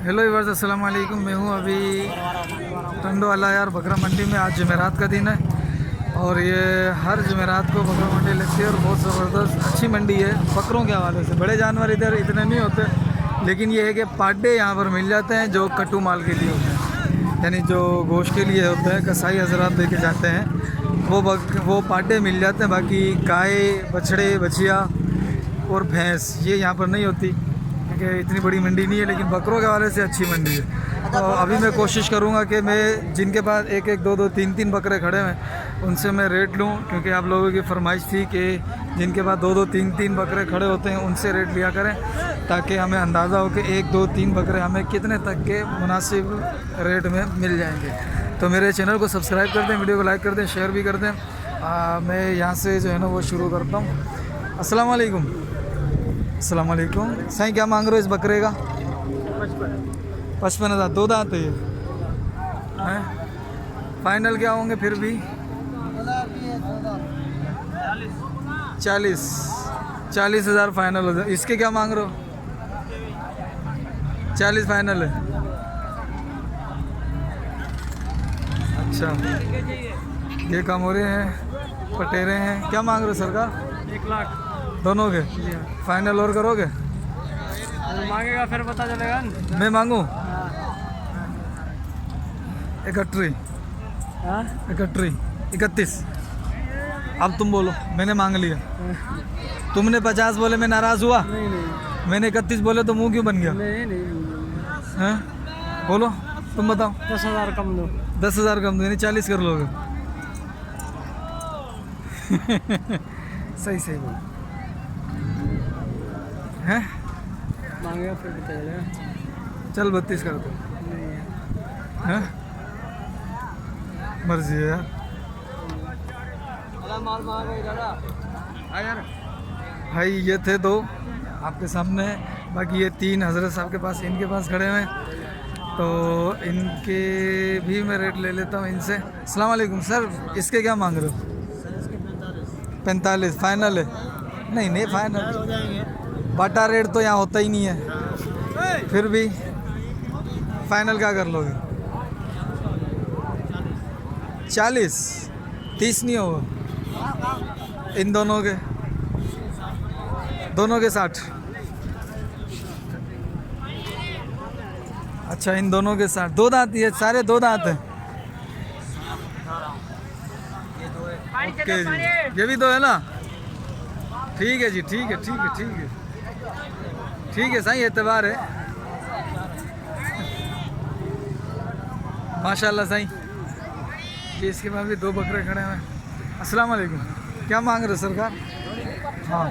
Hello viewers, अस्सलाम वालेकुम। मैं हूँ अभी टंडो अलायार बकरा मंडी में। आज जुमेरात का दिन है और ये हर जुमेरात को बकरा मंडी लगती है और बहुत ज़बरदस्त अच्छी मंडी है बकरों के हवाले से। बड़े जानवर इधर इतने नहीं होते, लेकिन ये है कि पाड्डे यहाँ पर मिल जाते हैं जो कट्टू माल के लिए होते हैं, यानी जो गोश्त के लिए होते हैं। कसाई हजरात लेके जाते हैं वो पाड्डे मिल जाते हैं। बाकी गाय, बछड़े, बछिया और भैंस ये यहाँ पर नहीं होती क्योंकि इतनी बड़ी मंडी नहीं है, लेकिन बकरों के हवाले से अच्छी मंडी है। तो अभी मैं कोशिश करूँगा कि मैं जिनके पास एक एक दो दो तीन तीन बकरे खड़े हैं उनसे मैं रेट लूँ, क्योंकि आप लोगों की फरमाइश थी कि जिनके पास दो दो तीन तीन बकरे खड़े होते हैं उनसे रेट लिया करें, ताकि हमें अंदाज़ा हो कि एक दो तीन बकरे हमें कितने तक के मुनासिब रेट में मिल जाएंगे। तो मेरे चैनल को सब्सक्राइब कर दें, वीडियो को लाइक कर दें, शेयर भी कर दें। मैं यहाँ से जो है ना वो शुरू करता हूँ। अस्सलाम वालेकुम। अस्सलाम वालेकुम। साईं क्या मांग रहे हो इस बकरे का? 55,000। दो दांत है ये हैं? फाइनल क्या होंगे फिर भी? 40,000 फाइनल हो जाए। इसके क्या मांग रहे हो? 40 फाइनल है। अच्छा, ये कम हो रहे हैं, पटेरे हैं। क्या मांग रहे हो सरकार? 1 लाख दोनों के फाइनल और करोगे? मांगेगा फिर पता चलेगा ना। मैं मांगूँ 31। 31। अब तुम बोलो। मैंने मांग लिया। तुमने 50 बोले, मैं नाराज़ हुआ? नहीं मैंने 31 बोले तो मुंह क्यों बन गया? नहीं हैं? बोलो, तुम बताओ। 10,000 कम दो। 10,000 कम दो, यानी 40 कर लोगे। सही बोलो हैं? मांगेगा फिर पता चलेगा। चल 32 कर दो। हैं? मर्जी है यार। माल भाई ये थे दो आपके सामने, बाकी ये 3 हजरत साहब के पास, इनके पास खड़े हुए हैं, तो इनके भी मैं रेट ले लेता हूँ इनसे। अस्सलाम वालेकुम सर, इसके क्या मांग रहे हो? 45 फाइनल है? नहीं फाइनल बाटा रेट तो यहाँ होता ही नहीं है, फिर भी फाइनल क्या कर लोगे? 40। 30 नहीं होगा इन दोनों के? 60। अच्छा, इन दोनों के 60। दो दांत, ये सारे दो दांत हैं। ओके जी, ये भी दो है ना? ठीक है जी, ठीक है सही एतबार है। माशाल्लाह सही। ये इसके बाद भी 2 बकरे खड़े हैं। अस्सलाम वालेकुम। क्या मांग रहे सरकार? हाँ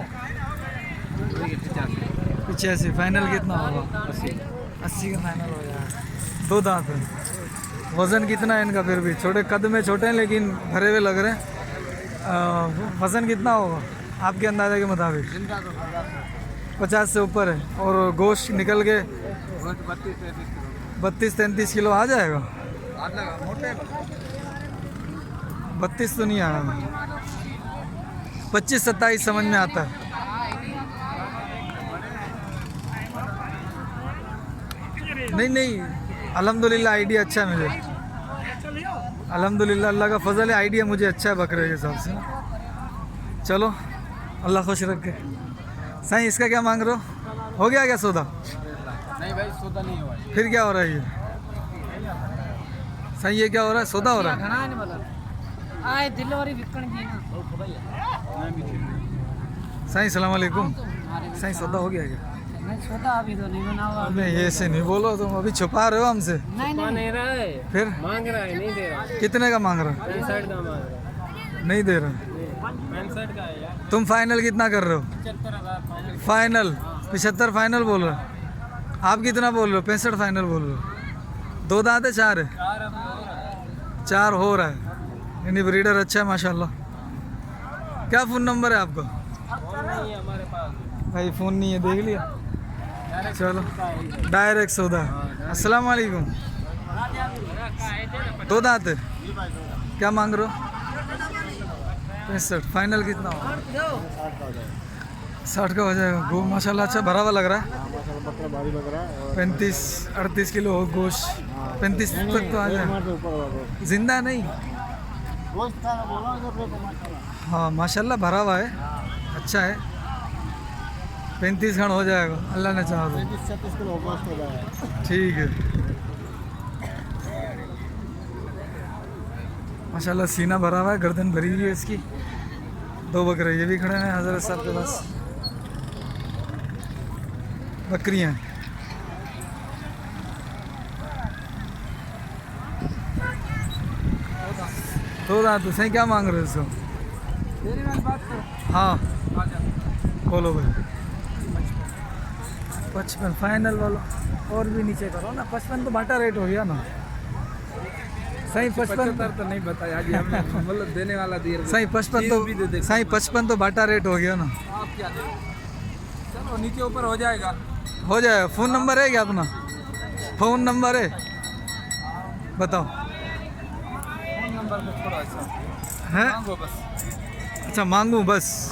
85। फाइनल कितना होगा? 80 का फाइनल हो जाएगा। 2 दांत है। वज़न कितना है इनका? फिर भी छोटे कद में छोटे हैं, लेकिन भरे हुए लग रहे हैं। वज़न कितना होगा आपके अंदाजे के मुताबिक? 50 से ऊपर है। और गोश्त निकल के 32-33 किलो आ जाएगा? 32 तो नहीं आया, 25-27 समझ में आता है। नहीं अल्हम्दुलिल्लाह आइडिया अच्छा है मुझे। अल्हम्दुलिल्लाह, अल्लाह का फजल है, आइडिया मुझे अच्छा है बकरे के हिसाब से। चलो अल्लाह खुश रखे। साईं इसका क्या मांग रहे हो गया क्या सौदा? नहीं भाई, सौदा नहीं हुआ। फिर क्या हो रहा है ये? साईं ये क्या हो रहा है? सौदा हो रहा है? साईं सलाम वालेकुम। साईं सौदा हो गया क्या? सौदा अभी तो नहीं बना हुआ। नहीं ऐसे नहीं बोलो, तुम अभी छुपा रहे हो हमसे। नहीं रहा है, फिर मांग रहा है, नहीं दे रहा। कितने का मांग रहे हो? 65 का मांग रहा। नहीं दे रहे। 65 का है यार। तुम फाइनल कितना कर रहे हो? 75,000 फाइनल 75 फाइनल बोल रहे हो। आप कितना बोल रहे हो? 65 फाइनल बोल रहे हो। 2 दांत है? 4 है? 4 हो रहा है, यानी ब्रीडर अच्छा है माशाल्लाह। क्या फ़ोन नंबर है आपका? नहीं है हमारे पास भाई फ़ोन नहीं है, देख लिया। चलो डायरेक्ट सौदा। अस्सलाम वालेकुम। 2 दांत है? क्या मांग रहे हो? 65। फाइनल कितना होगा? 60 का हो जाएगा। गो माशाल्लाह अच्छा भरा हुआ लग रहा है। बकरा भारी बकरा और 35-38 किलो हो गोश्त, 35 तक तो आ जाए। ऊपर वाला जिंदा नहीं? गोश्त था बोला माशाल्लाह। हाँ माशाल्लाह भरा हुआ है, अच्छा है। 35 खण हो जाएगा अल्लाह ने चाहा तो। 36 किलो गोश्त हो जाएगा। ठीक है माशाल्लाह, सीना भरा हुआ है, गर्दन भरी हुई है इसकी। 2 बकरे ये भी खड़े हैं हज़रत साहब के पास। बकरियाँ तो दांत तो सही क्या मांग रहे हो इसको? तेरी वाली बात करो। हाँ आ जा। बोलो भाई। 55 फाइनल वाला, और भी नीचे करो ना। 55 तो बाटा रेट हो गया ना सही। 55 तो नहीं बताया आज हमने, मतलब देने वाला दिया। सही 55 चीज़ भी दे दे। तो सही 55 तो बाटा रेट हो गया ना। आप क्या दे? चलो नीचे ऊपर हो जाएगा। हो जाएगा। फ़ोन नंबर है क्या अपना? फ़ोन नंबर है बताओ। फोन नंबर पे थोड़ा सा है? मांगो बस। अच्छा मांगूँ बस?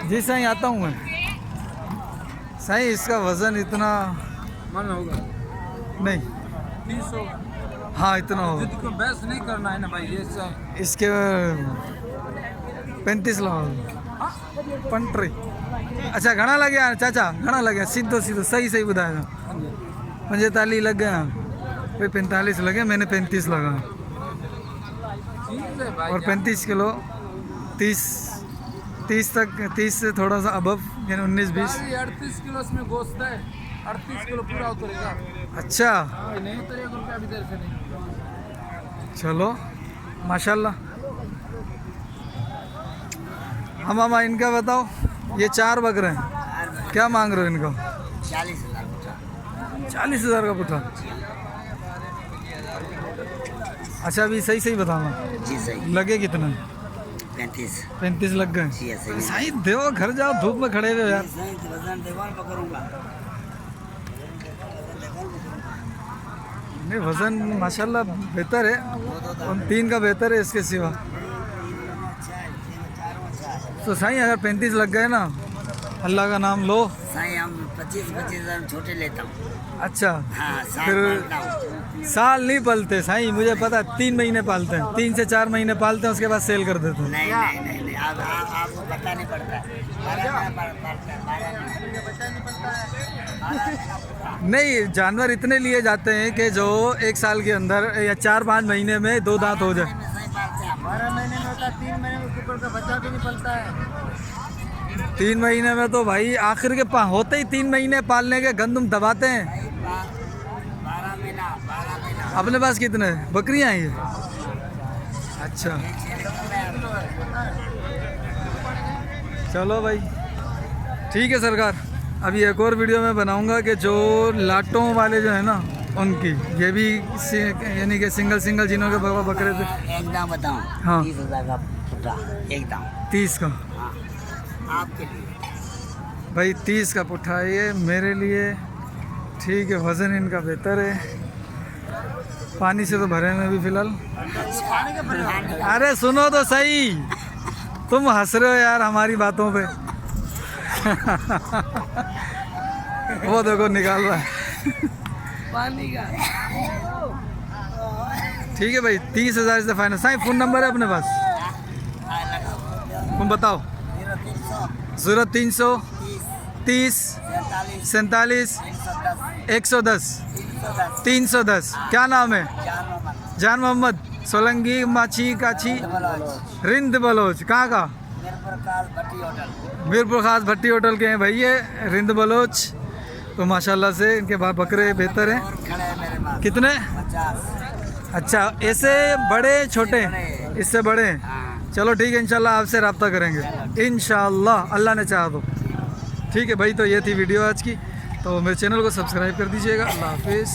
जी सही आता हूँ मैं। सही इसका वज़न इतना मन होगा नहीं। 30 होगा। हाँ इतना होगा। जिद को बहस नहीं करना है ना भाई, ये सब। इसके 35 लगाओ पंट्री। अच्छा घना लग गया चाचा, घना लग गया। सीधो सीधो सही सही बताया। 45 लग गया भाई, 45 लगे, मैंने 35 लगा। चीज़ है भाई। और 35 किलो 30 तक, 30 से थोड़ा सा अबव, यानी 19-20। 38 किलो इसमें गोश्त है। 38 किलो पूरा उतरेगा। अच्छा नहीं उतरेगा रुपया अभी देर से नहीं। चलो माशाल्लाह। हम मामा इनका बताओ। ये 4 बकरे हैं, क्या मांग रहे हो इनको? 40,000 का पुट्ठा। अच्छा अभी सही सही बताना। जी सही। लगे कितना? 35 लग गए। जी सही। सही देव, घर जाओ, धूप में खड़े हुए यार। सही वजन देखो पकड़ूंगा। नहीं वज़न माशाल्लाह बेहतर है, उन 3 का बेहतर है इसके सिवा। तो सही अगर 35 लग गए ना, अल्लाह का नाम लो। सही हम 25,000 छोटे लेता हूँ। अच्छा हाँ साल फिर पालता हूँ। साल नहीं पालते सही, मुझे पता है 3 महीने पालते हैं, 3 से 4 महीने पालते हैं, उसके बाद सेल कर देते हैं। नहीं अब आपको पता नहीं पड़ता है। 12 महीना पड़ता है, 12 महीना। नहीं जानवर इतने लिए जाते हैं कि जो 1 साल के अंदर या 4-5 महीने में 2 दांत हो जाए। सही पालते हैं। 12 महीने में होता है, 3 महीने में ऊपर का बच्चा भी नहीं पलता है। 3 महीने में तो भाई आखिर के होते ही 3 महीने पालने के गंदम दबाते हैं। 12 महीना। अपने पास कितने बकरियां हैं ये? अच्छा चलो भाई ठीक है सरकार। अभी एक और वीडियो में बनाऊंगा कि जो लाटों वाले जो है ना उनकी, ये भी यानी कि सिंगल जिन्हों के बाबा बकरे थे। एकदम बताऊँ। हाँ। 30,000 का पुट्ठा एकदम 30 का आपके लिए। भाई 30 का पुट्ठा है ये मेरे लिए। ठीक है वज़न इनका बेहतर है। पानी से तो भरे में भी फिलहाल। अरे सुनो तो सही, तुम हंस रहे हो यार हमारी बातों पे। वो देखो निकाल रहा है पानी का। ठीक है भाई 30,000 से फाइनल। साईं फ़ोन नंबर है अपने पास? तुम बताओ। 0330 47 110 310। क्या नाम है? जान मोहम्मद। सोलंगी माछी काछी रिंद बलोच। कहाँ का? मीरपुर खास भट्टी होटल के हैं भाई ये रिंद बलोच। तो माशाल्लाह से इनके बकरे बेहतर हैं। कितने? 50। अच्छा ऐसे बड़े छोटे? इससे बड़े हैं। चलो ठीक है इंशाल्लाह आपसे रब्ता करेंगे इंशाल्लाह, अल्लाह ने चाहा तो। ठीक है भाई, तो ये थी वीडियो आज की। तो मेरे चैनल को सब्सक्राइब कर दीजिएगा। अल्लाह हाफिज़।